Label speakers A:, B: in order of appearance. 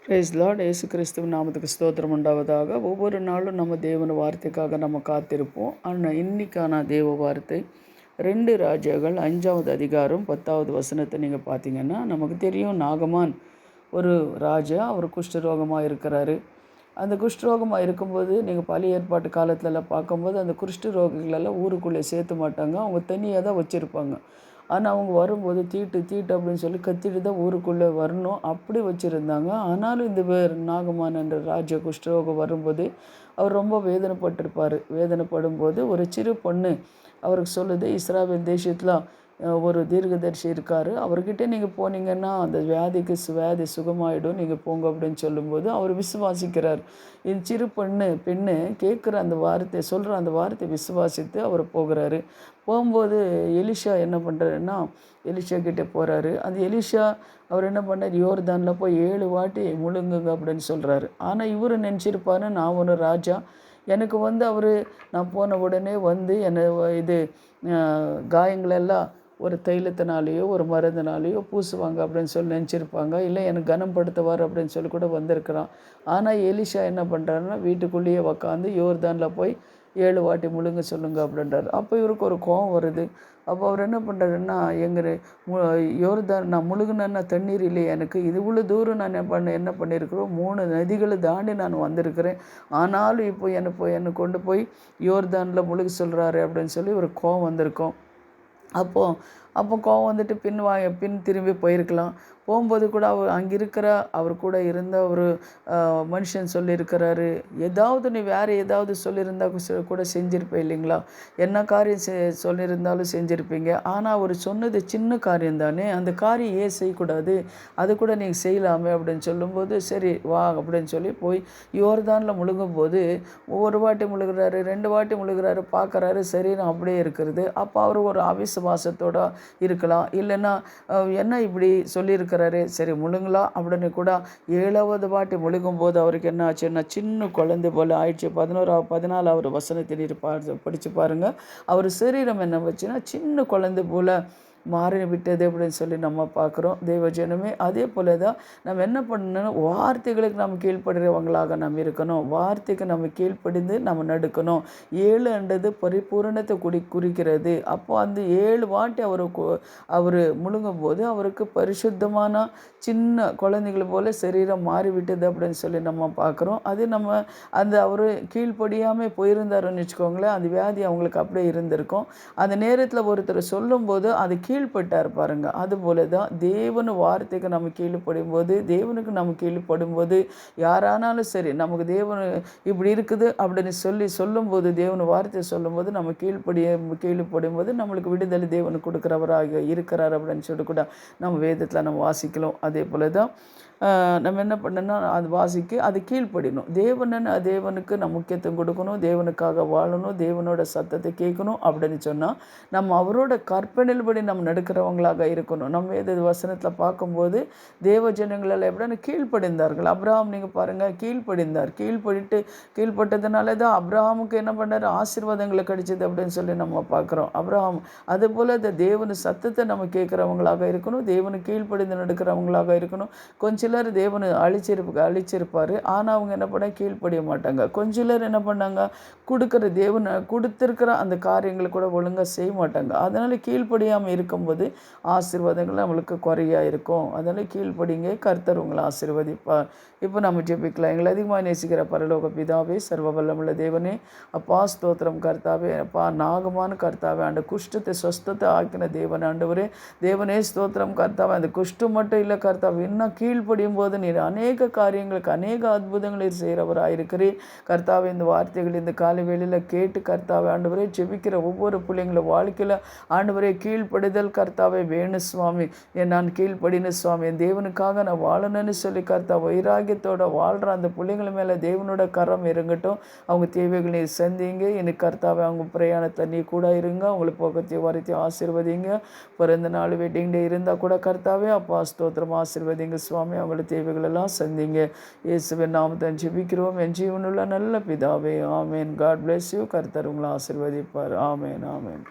A: Price Lord. இயேசு கிறிஸ்துவின் நாமத்துக்கு ஸ்தோத்திரம் உண்டாவதாக. ஒவ்வொரு நாளும் நம்ம தேவன வார்த்தைக்காக நம்ம காத்திருப்போம். ஆனால் இன்னைக்கான தேவ வார்த்தை 2 ராஜாக்கள் 5வது அதிகாரம் 10வது வசனத்தை நீங்கள் பார்த்தீங்கன்னா, நமக்கு தெரியும் நாகமான் ஒரு ராஜா. அவர் குஷ்டரோகமாக இருக்கிறாரு. அந்த குஷ்டரோகமாக இருக்கும்போது நீங்கள் பழைய ஏற்பாட்டு காலத்துலலாம் பார்க்கும்போது அந்த குஷ்டரோகிகளெல்லாம் ஊருக்குள்ளே சேர்த்து மாட்டாங்க. அவங்க தனியாக தான் வச்சுருப்பாங்க. ஆனால் அவங்க வரும்போது தீட்டு தீட்டு அப்படின்னு சொல்லி கத்திட்டு தான் ஊருக்குள்ளே வரணும், அப்படி வச்சுருந்தாங்க. ஆனாலும் இந்த நாகமான் என்ற ராஜ குஷ்டரோகம் வரும்போது அவர் ரொம்ப வேதனைப்பட்டிருப்பார். வேதனைப்படும்போது ஒரு சிறு பொண்ணு அவருக்கு சொல்லுது, இஸ்ராவேல் தேசத்தில் ஒரு தீர்க்கதரிசி இருக்கார், அவர்கிட்ட நீங்கள் போனீங்கன்னா அந்த வியாதி சுகமாயிடும், நீங்கள் போங்க அப்படின்னு சொல்லும்போது அவர் விசுவாசிக்கிறார். இந்த சிறு பெண்ணு கேட்குற அந்த வார்த்தை, சொல்கிற அந்த வார்த்தை விசுவாசித்து அவர் போகிறாரு. போகும்போது எலிஷா என்ன பண்ணுறாருன்னா, எலிஷா கிட்டே போகிறாரு. அந்த எலிஷா அவர் என்ன பண்ணார், யோர்தானில் போய் 7 வாட்டி முழுங்குங்க அப்படின்னு சொல்கிறாரு. ஆனால் இவர் நினச்சிருப்பாரு, நான் ஒரு ராஜா, எனக்கு அவர் நான் போன உடனே என்னை இது காயங்களெல்லாம் ஒரு தைலத்தினாலேயோ ஒரு மருந்தினாலேயோ பூசுவாங்க அப்படின்னு சொல்லி நினச்சிருப்பாங்க. இல்லை எனக்கு கனப்படுத்துவார் அப்படின்னு சொல்லி கூட வந்திருக்கிறான். ஆனால் எலிஷா என்ன பண்ணுறாருன்னா, வீட்டுக்குள்ளேயே உக்காந்து யோர்தானில் போய் 7 வாட்டி முழுங்க சொல்லுங்க அப்படின்றார். அப்போ இவருக்கு ஒரு கோபம் வருது. அப்போ அவர் என்ன பண்ணுறாருன்னா, யோர்தான் நான் முழுகுனேன்னா தண்ணீர் இல்லையே எனக்கு, இது இவ்வளோ தூரம் நான் என்ன பண்ணியிருக்கிறோம், 3 நதிகளை தாண்டி நான் வந்திருக்கிறேன், ஆனாலும் இப்போ என்னை கொண்டு போய் யோர்தானில் முழுக சொல்கிறாரு அப்படின்னு சொல்லி ஒரு கோபம் வந்திருக்கோம். அப்போ கோவம் வந்துட்டு பின் திரும்பி போயிருக்கலாம். போகும்போது கூட அங்கே இருக்கிற அவர் கூட இருந்த ஒரு மனுஷன் சொல்லியிருக்கிறாரு, ஏதாவது நீ வேறு ஏதாவது சொல்லியிருந்தா கூட செஞ்சுருப்பேன் இல்லைங்களா, என்ன காரியம் சொல்லியிருந்தாலும் செஞ்சுருப்பீங்க. ஆனால் அவர் சொன்னது சின்ன காரியம் தானே, அந்த காரியம் ஏன் செய்யக்கூடாது, அது கூட நீங்கள் செய்யலாமே அப்படின்னு சொல்லும்போது, சரி வா அப்படின்னு சொல்லி போய் யோர்தானில் முழுங்கும்போது 1 வாட்டி முழுகிறாரு, 2 வாட்டி முழுகிறாரு, பார்க்குறாரு சரின்னு அப்படியே இருக்கிறது. அப்போ அவர் ஒரு அவிசுவாசத்தோடு இருக்கலாம். இல்லைன்னா என்ன இப்படி சொல்லியிருக்கிறாரு, சரி முழுங்கலாம் அப்படின்னு கூட 7வது வாட்டி முழுங்கும்போது அவருக்கு என்ன ஆச்சுன்னா, சின்ன குழந்தை போல் ஆயிடுச்சு. 14வது வசனத்தில் படித்து பாருங்கள். அவர் சரீரம் என்ன வச்சுன்னா சின்ன குழந்தை போல் மாறி விட்டது அப்படின்னு சொல்லி நம்ம பார்க்குறோம். தேவஜனமே அதே போல தான் நம்ம என்ன பண்ணணும், வார்த்தைகளுக்கு நம்ம கீழ்ப்படுறவங்களாக நம்ம இருக்கணும். வார்த்தைக்கு நம்ம கீழ்ப்படிந்து நம்ம நடக்கணும். 7 என்றது பரிபூரணத்தை குறிக்கிறது. அப்போ அந்த 7 வாட்டி அவர் முழுங்கும் போது அவருக்கு பரிசுத்தமான சின்ன குழந்தைகள் போல் சரீரம் மாறிவிட்டது அப்படின்னு சொல்லி நம்ம பார்க்குறோம். அது நம்ம அவர் கீழ்ப்படியாமல் போயிருந்தாருன்னு வச்சுக்கோங்களேன், அந்த வியாதி அவங்களுக்கு அப்படியே இருந்திருக்கும். அந்த நேரத்தில் ஒருத்தர் சொல்லும்போது அது கீழ்ப்பட்டார் பாருங்கள். அதுபோல தான் தேவன் வார்த்தைக்கு நம்ம கீழ்ப்படும்போது, தேவனுக்கு நம்ம கீழ்ப்படும்போது, யாரானாலும் சரி நமக்கு தேவன் இப்படி இருக்குது அப்படின்னு சொல்லும்போது, தேவன் வார்த்தை சொல்லும்போது நம்ம கீழ்ப்படும்போது நம்மளுக்கு விடுதலை தேவன் கொடுக்குறவராக இருக்கிறார் அப்படின்னு சொல்லி கூட நம்ம வேதத்தில் நம்ம வாசிக்கலாம். அதே போல தான் நம்ம என்ன பண்ணணும்னா, அது வாசிக்கு அது கீழ்ப்படிணும். தேவனுக்கு நம்ம முக்கியத்துவம் கொடுக்கணும், தேவனுக்காக வாழணும், தேவனோட சத்தத்தை கேட்கணும் அப்படின்னு சொன்னால் நம்ம அவரோட கற்பனையின்படி நம்ம நடக்கிறவங்களாக இருக்கணும். நம்ம வேத வசனத்தில் பார்க்கும்போது தேவ ஜனங்களெல்லாம் எப்படின்னு கீழ்ப்படிந்தார்கள். அப்ரஹாம் நீங்கள் பாருங்கள், கீழ்ப்பட்டதுனால தான் அப்ரஹாமுக்கு என்ன பண்ணார், ஆசீர்வாதங்களை கிடைச்சிது அப்படின்னு சொல்லி நம்ம பார்க்குறோம். அப்ரஹாம் அதுபோல் இந்த தேவன் சத்தத்தை நம்ம கேட்குறவங்களாக இருக்கணும், தேவனுக்கு கீழ்ப்படிந்து நடக்கிறவங்களாக இருக்கணும். கொஞ்சம் சிலர் தேவனை அழிச்சிருப்பார், ஆனால் அவங்க என்ன பண்ண கீழ்ப்படிய மாட்டாங்க. கொஞ்சம் சிலர் என்ன பண்ணாங்க, தேவனை கொடுத்துருக்கிற அந்த காரியங்களை கூட ஒழுங்காக செய்ய மாட்டாங்க. அதனால் கீழ்ப்படியாமல் இருக்கும்போது ஆசீர்வாதங்கள் நம்மளுக்கு குறையாக இருக்கும். அதனால் கீழ்ப்படிங்க, கர்த்தர் உங்களை ஆசீர்வதிப்பார். இப்போ நம்ம ஜெபிக்கலாம். எங்களை அதிகமாக நேசிக்கிற பரலோக பிதாவே, சர்வ வல்லமுள்ள தேவனே, அப்பா ஸ்தோத்திரம் கர்த்தாவே, அப்பா நாகமான கர்த்தாவே, அந்த குஷ்டத்தை சொஸ்தத்தை ஆக்கின தேவன் ஆண்டவரே, தேவனே ஸ்தோத்திரம் கர்த்தாவே, அந்த குஷ்டம் மட்டும் இல்லை கர்த்தாவே, இன்னும் கீழ்ப்படியும் போது நீர் அநேக காரியங்களுக்கு அநேக அற்புதங்களை செய்கிறவராக இருக்கிறீர் கர்த்தாவே. இந்த வார்த்தைகள் இந்த காலை வேளையில் கேட்டு கர்த்தாவே ஆண்டவரே, ஜெபிக்கிற ஒவ்வொரு பிள்ளைங்கள வாழ்க்கையில் ஆண்டவரே கீழ்ப்படிதல் கர்த்தாவே வேணு சுவாமி. நான் கீழ்ப்படின சுவாமி, என் தேவனுக்காக நான் வாழணும்னு சொல்லி கர்த்தா வைராகியத்தோடு வாழ்கிற அந்த பிள்ளைங்கள் மேலே தேவனோட கரம் இறங்கட்டும். அவங்க தேவைகளை சந்திங்க. எனக்கு கர்த்தாவே அவங்க பிரயாணத்தில் நீ கூட இருங்க, அவங்களுக்கு போக்கத்தையும் வரத்தையும் ஆசீர்வதிங்க. பிறந்த நாள் வெட்டிங் டே இருந்தால் கூட கர்த்தாவே அப்பா ஸ்தோத்திரம் ஆசீர்வதிங்க சுவாமி. அவங்களோட தேவைகளெல்லாம் சந்திங்க. இயேசுவின் நாமத்தை ஜெபிக்கிறோம் என் ஜீவனுள்ள நல்ல பிதாவே, ஆமேன். God bless you. கர்த்தர் உங்களை ஆசீர்வதிப்பார். ஆமேன், ஆமேன்.